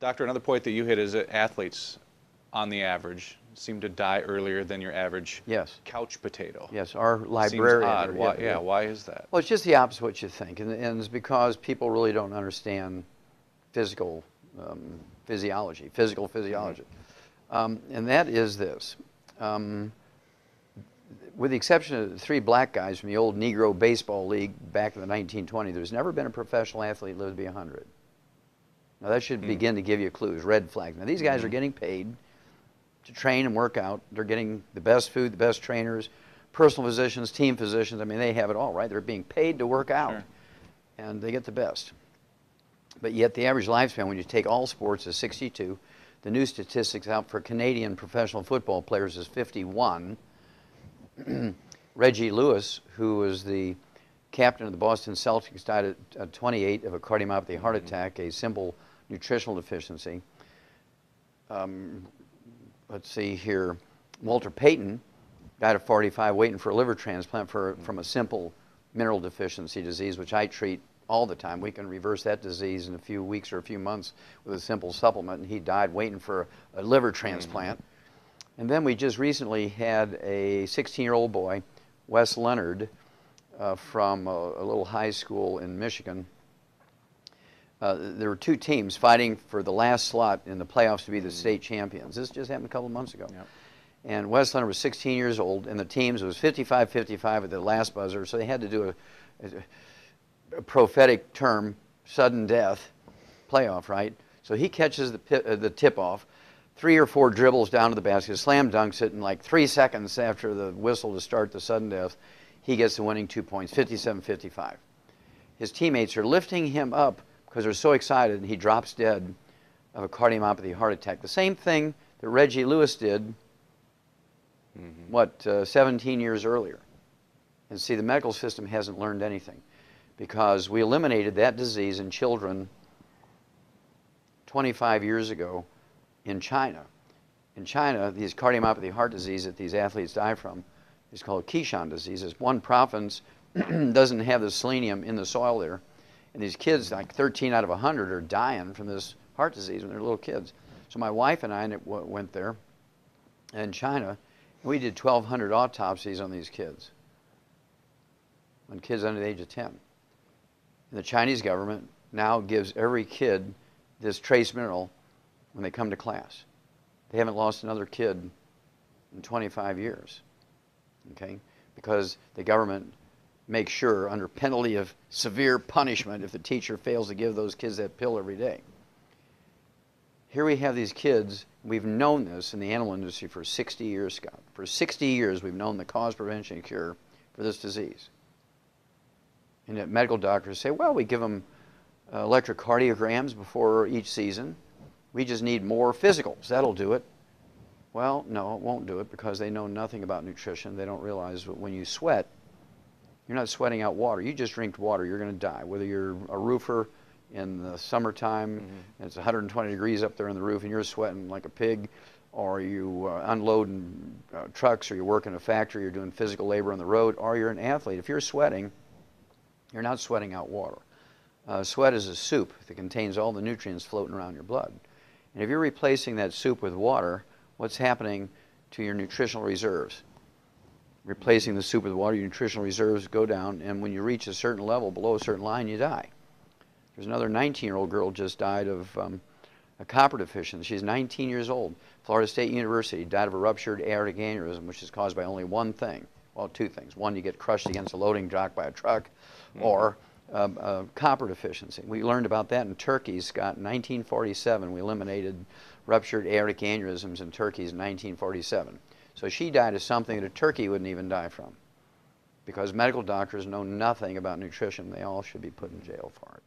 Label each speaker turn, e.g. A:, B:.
A: Doctor, another point that you hit is that athletes, on the average, seem to die earlier than your average couch potato.
B: Yes, our librarian.
A: Seems odd. Why, why is that?
B: Well, it's just the opposite of what you think, and it's because people really don't understand physical physiology. And that is this. With the exception of the 3 black guys from the old Negro Baseball League back in the 1920s, there's never been a professional athlete lived to be 100. Now that should begin to give you clues, red flags. Now these guys are getting paid to train and work out. They're getting the best food, the best trainers, personal physicians, team physicians. I mean, they have it all, right? They're being paid to work out, and they get the best. But yet the average lifespan, when you take all sports, is 62. The new statistics out for Canadian professional football players is 51. Reggie Lewis, who was the captain of the Boston Celtics, died at 28 of a cardiomyopathy heart attack, a simple nutritional deficiency. Let's see here. Walter Payton died at 45 waiting for a liver transplant from a simple mineral deficiency disease, which I treat all the time. We can reverse that disease in a few weeks or a few months with a simple supplement, and he died waiting for a liver transplant. And then we just recently had a 16-year-old boy, Wes Leonard, from a little high school in Michigan. There were 2 teams fighting for the last slot in the playoffs to be the state champions. This just happened a couple of months ago. And Wes Leonard was 16 years old, and the teams, it was 55-55 at the last buzzer, so they had to do a prophetic term, sudden death playoff, right? So he catches the tip-off, 3 or 4 dribbles down to the basket, slam dunks it in like 3 seconds after the whistle to start the sudden death. He gets the winning 2 points, 57-55. His teammates are lifting him up because they're so excited, and he drops dead of a cardiomyopathy heart attack. The same thing that Reggie Lewis did, 17 years earlier. And see, the medical system hasn't learned anything, because we eliminated that disease in children 25 years ago in China. In China, these cardiomyopathy heart disease that these athletes die from is called Kishan disease. It's one province doesn't have the selenium in the soil there. And these kids, like 13 out of 100, are dying from this heart disease when they're little kids. So my wife and I went there in China. We did 1,200 autopsies on these kids, on kids under the age of 10. And the Chinese government now gives every kid this trace mineral when they come to class. They haven't lost another kid in 25 years, okay? Because the government makes sure, under penalty of severe punishment, if the teacher fails to give those kids that pill every day. Here we have these kids. We've known this in the animal industry for 60 years, Scott. For 60 years, we've known the cause, prevention, and cure for this disease. And yet medical doctors say, well, we give them electrocardiograms before each season. We just need more physicals. That'll do it. Well, no, it won't do it, because they know nothing about nutrition. They don't realize that when you sweat, you're not sweating out water. You just drink water, you're going to die. Whether you're a roofer in the summertime and it's 120 degrees up there in the roof and you're sweating like a pig, or you unloading trucks, or you work in a factory, you're doing physical labor on the road, or you're an athlete. If you're sweating, you're not sweating out water. Sweat is a soup that contains all the nutrients floating around your blood. And if you're replacing that soup with water, what's happening to your nutritional reserves? Replacing the soup with water, your nutritional reserves go down, and when you reach a certain level, below a certain line, you die. There's another 19-year-old girl just died of a copper deficiency. She's 19 years old. Florida State University, died of a ruptured aortic aneurysm, which is caused by only one thing. Well, 2 things. One, you get crushed against a loading dock by a truck, or copper deficiency. We learned about that in turkeys, Scott. In 1947, we eliminated ruptured aortic aneurysms in turkeys in 1947. So she died of something that a turkey wouldn't even die from, because medical doctors know nothing about nutrition. They all should be put in jail for it.